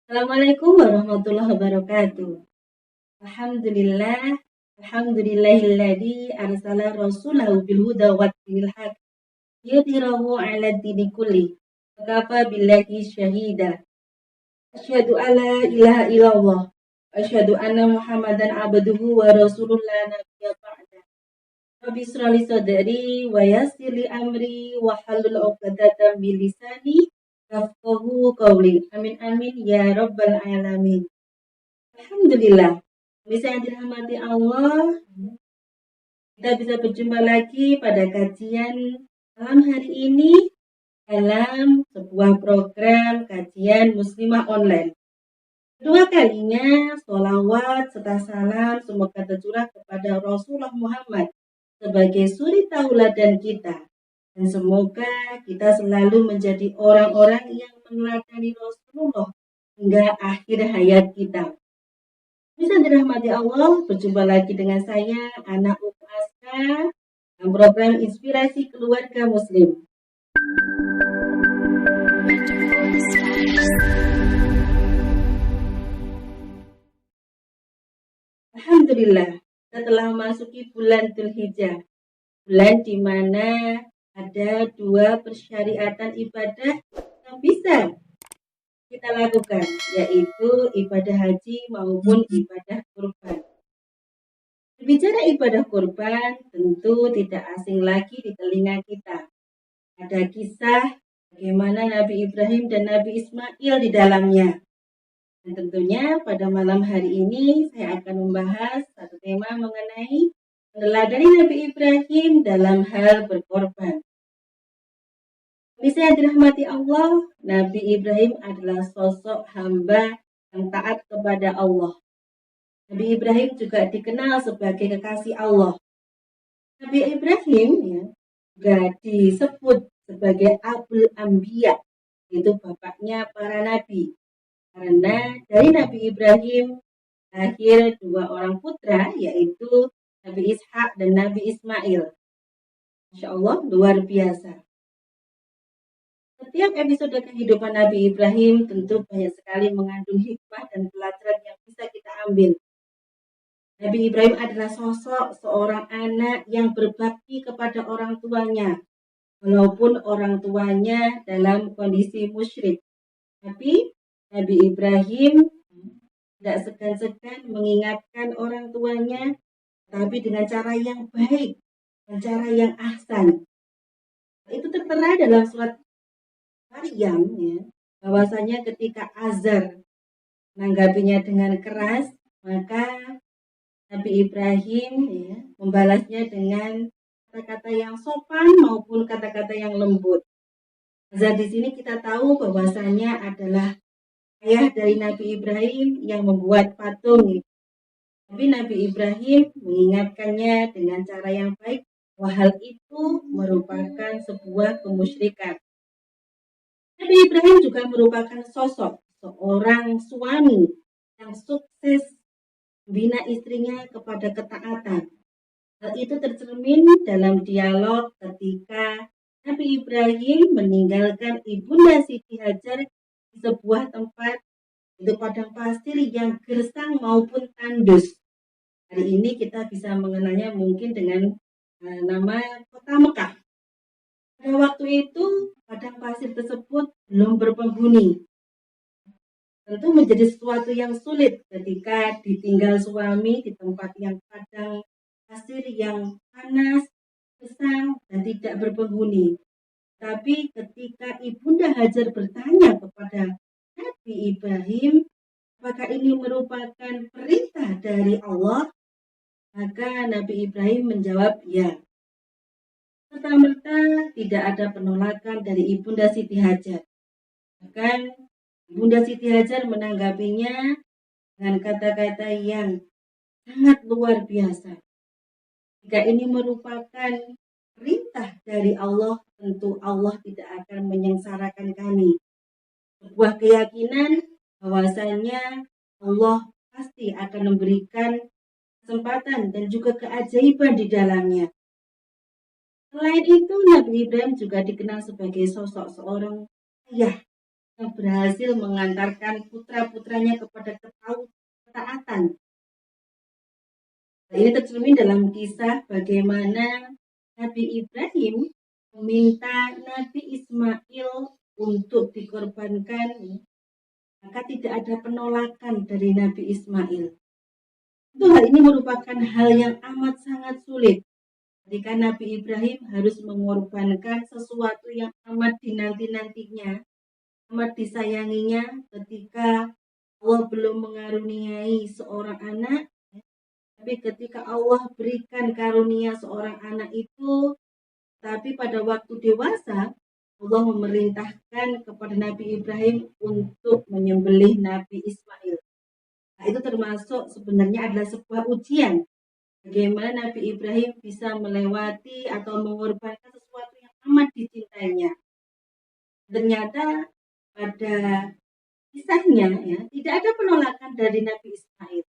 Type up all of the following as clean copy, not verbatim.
Assalamualaikum warahmatullahi wabarakatuh. Alhamdulillah, alhamdulillahilladzi arsala rasulahu bil huda wa dinil haq yudhhirahu 'ala dini kulli. Wa kafa billahi syahida. Asyhadu alla ilaha illallah wa asyhadu anna Muhammadan abduhu wa rasuluhu la nabiyya ba'da. Rabbi israh li sadri wa yassir li amri wa hlul 'uqdatam min lisani yafqahu qawli. Amin amin ya rabbal alamin. Alhamdulillah. Bisa yang dirahmati Allah, kita bisa berjumpa lagi pada kajian malam hari ini dalam sebuah program kajian Muslimah Online. Kedua kalinya, sholawat serta salam semoga tercurah kepada Rasulullah Muhammad sebagai suri tauladan kita. Dan semoga kita selalu menjadi orang-orang yang meneladani Rasulullah hingga akhir hayat kita. Bisa dirahmati Allah, berjumpa lagi dengan saya, Ana Umu Aska, dalam program Inspirasi Keluarga Muslim. Alhamdulillah, kita telah memasuki bulan Dzulhijjah, bulan di mana ada dua persyariatan ibadah yang bisa kita lakukan, yaitu ibadah haji maupun ibadah kurban. Berbicara ibadah kurban, tentu tidak asing lagi di telinga kita. Ada kisah bagaimana Nabi Ibrahim dan Nabi Ismail di dalamnya. Dan tentunya pada malam hari ini saya akan membahas satu tema mengenai meneladani Nabi Ibrahim dalam hal berkorban. Bisa yang dirahmati Allah, Nabi Ibrahim adalah sosok hamba yang taat kepada Allah. Nabi Ibrahim juga dikenal sebagai kekasih Allah. Nabi Ibrahim juga disebut sebagai Abul Anbiya, itu bapaknya para nabi. Karena dari Nabi Ibrahim lahir dua orang putra, yaitu Nabi Ishak dan Nabi Ismail. Masya Allah, luar biasa. Setiap episode kehidupan Nabi Ibrahim tentu banyak sekali mengandung hikmah dan pelajaran yang bisa kita ambil. Nabi Ibrahim adalah sosok seorang anak yang berbakti kepada orang tuanya, walaupun orang tuanya dalam kondisi musyrik. Tapi Nabi Ibrahim tidak segan-segan mengingatkan orang tuanya, tapi dengan cara yang baik, dengan cara yang ahsan. Itu tertera dalam surat Maryam, bahwasanya ketika Azar menanggapinya dengan keras, maka Nabi Ibrahim membalasnya dengan kata-kata yang sopan maupun kata-kata yang lembut. Azar di sini kita tahu bahwasanya adalah ayah dari Nabi Ibrahim yang membuat patung. Tapi Nabi Ibrahim mengingatkannya dengan cara yang baik bahwa hal itu merupakan sebuah kemusyrikan. Nabi Ibrahim juga merupakan sosok seorang suami yang sukses membina istrinya kepada ketaatan. Hal itu tercermin dalam dialog ketika Nabi Ibrahim meninggalkan Ibunda Siti Hajar di sebuah tempat, itu padang pasir yang gersang maupun tandus. Hari ini kita bisa mengenalnya mungkin dengan nama kota Mekah. Pada waktu itu, padang pasir tersebut belum berpenghuni. Tentu menjadi sesuatu yang sulit ketika ditinggal suami di tempat yang padang pasir yang panas, gersang, dan tidak berpenghuni. Tapi ketika Ibunda Hajar bertanya kepada Nabi Ibrahim, apakah ini merupakan perintah dari Allah? Maka Nabi Ibrahim menjawab ya. Serta-merta tidak ada penolakan dari Ibunda Siti Hajar. Bahkan Ibunda Siti Hajar menanggapinya dengan kata-kata yang sangat luar biasa. Jika ini merupakan perintah dari Allah, tentu Allah tidak akan menyengsarakan kami. Sebuah keyakinan bahwasanya Allah pasti akan memberikan kesempatan dan juga keajaiban di dalamnya. Selain itu, Nabi Ibrahim juga dikenal sebagai sosok seorang ayah yang berhasil mengantarkan putra-putranya kepada ketaatan. Nah, ini tercermin dalam kisah bagaimana Nabi Ibrahim meminta Nabi Ismail untuk dikorbankan, maka tidak ada penolakan dari Nabi Ismail. Itu hal ini merupakan hal yang amat sangat sulit ketika Nabi Ibrahim harus mengorbankan sesuatu yang amat dinanti-nantinya, amat disayanginya ketika Allah belum mengaruniai seorang anak. Tapi ketika Allah berikan karunia seorang anak itu, tapi pada waktu dewasa, Allah memerintahkan kepada Nabi Ibrahim untuk menyembelih Nabi Ismail. Nah, itu termasuk sebenarnya adalah sebuah ujian. Bagaimana Nabi Ibrahim bisa melewati atau mengorbankan sesuatu yang amat dicintainya. Ternyata pada kisahnya ya, tidak ada penolakan dari Nabi Ismail.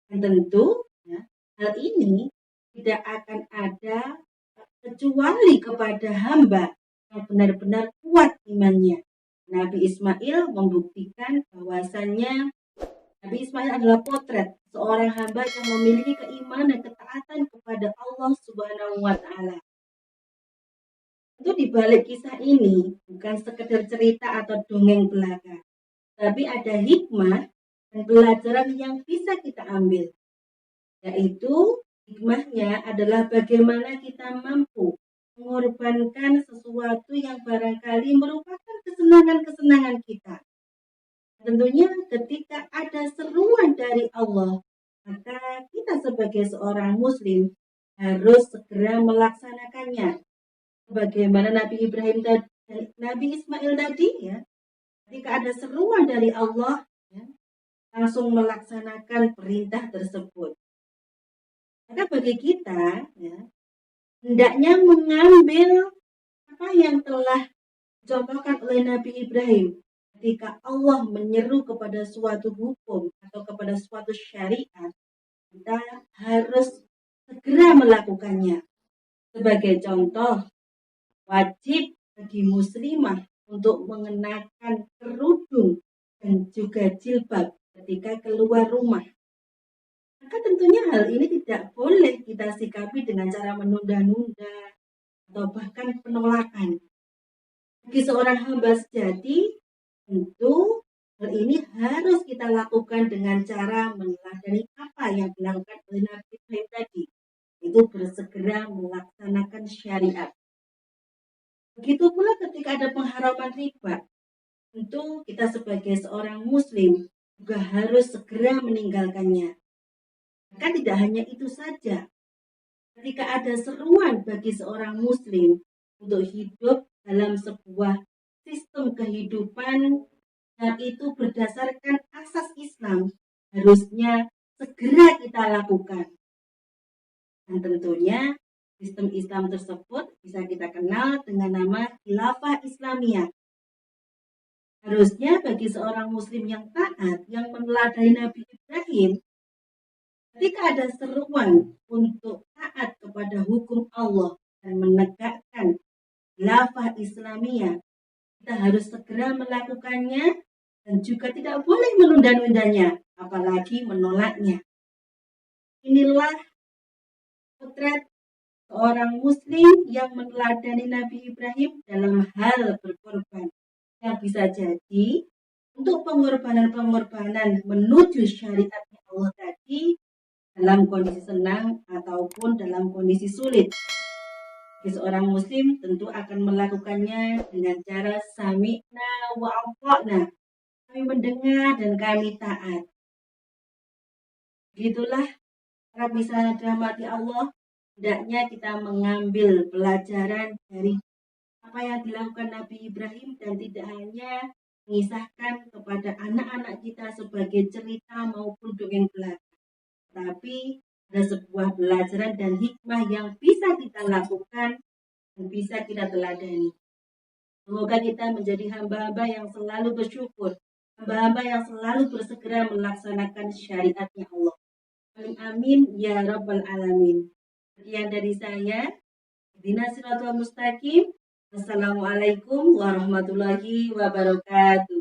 Dan tentu ya, hal ini tidak akan ada kecuali kepada hamba yang benar-benar kuat imannya. Nabi Ismail membuktikan bahwasannya Nabi Ismail adalah potret seorang hamba yang memiliki keimanan dan ketaatan kepada Allah Subhanahu wa Ta'ala. Itu di balik kisah ini bukan sekedar cerita atau dongeng belaka, tapi ada hikmah dan pelajaran yang bisa kita ambil. Yaitu hikmahnya adalah bagaimana kita mampu mengorbankan sesuatu yang barangkali merupakan kesenangan-kesenangan kita. Tentunya ketika ada seruan dari Allah, maka kita sebagai seorang muslim harus segera melaksanakannya. Sebagaimana Nabi Ibrahim dan Nabi Ismail tadi ya, ketika ada seruan dari Allah, ya, langsung melaksanakan perintah tersebut. Maka bagi kita, ya, hendaknya mengambil apa yang telah dicontohkan oleh Nabi Ibrahim. Ketika Allah menyeru kepada suatu hukum atau kepada suatu syariat, kita harus segera melakukannya. Sebagai contoh, wajib bagi muslimah untuk mengenakan kerudung dan juga jilbab ketika keluar rumah. Maka tentunya hal ini tidak boleh kita sikapi dengan cara menunda-nunda atau bahkan penolakan. Bagi seorang hamba sejati, tentu hal ini harus kita lakukan dengan cara meneladani apa yang dilakukan oleh Nabi Ibrahim tadi, itu bersegera melaksanakan syariat. Begitu pula ketika ada pengharaman riba, tentu kita sebagai seorang muslim juga harus segera meninggalkannya. Maka tidak hanya itu saja, ketika ada seruan bagi seorang muslim untuk hidup dalam sebuah sistem kehidupan yang itu berdasarkan asas Islam, harusnya segera kita lakukan. Dan tentunya sistem Islam tersebut bisa kita kenal dengan nama Khilafah Islamiyah. Harusnya bagi seorang muslim yang taat, yang meneladani Nabi Ibrahim, ketika ada seruan untuk taat kepada hukum Allah dan menegakkan Khilafah Islamiyah, kita harus segera melakukannya dan juga tidak boleh menunda-nundanya, apalagi menolaknya. Inilah potret seorang muslim yang meneladani Nabi Ibrahim dalam hal berkorban, yang bisa jadi untuk pengorbanan-pengorbanan menuju syariatnya Allah tadi dalam kondisi senang ataupun dalam kondisi sulit. Bagi seorang muslim tentu akan melakukannya dengan cara sami'na wa ata'na. Kami mendengar dan kami taat. Begitulah para bisa dirahmati Allah. Hendaknya kita mengambil pelajaran dari apa yang dilakukan Nabi Ibrahim dan tidak hanya mengisahkan kepada anak-anak kita sebagai cerita maupun dongeng belaka. Tapi ada sebuah pelajaran dan hikmah yang bisa kita lakukan dan bisa kita teladani. Semoga kita menjadi hamba-hamba yang selalu bersyukur, hamba-hamba yang selalu bersegera melaksanakan syariatnya Allah. Amin ya rabbal alamin. Sekian dari saya. Ihdinash shiratal mustaqim. Assalamualaikum warahmatullahi wabarakatuh.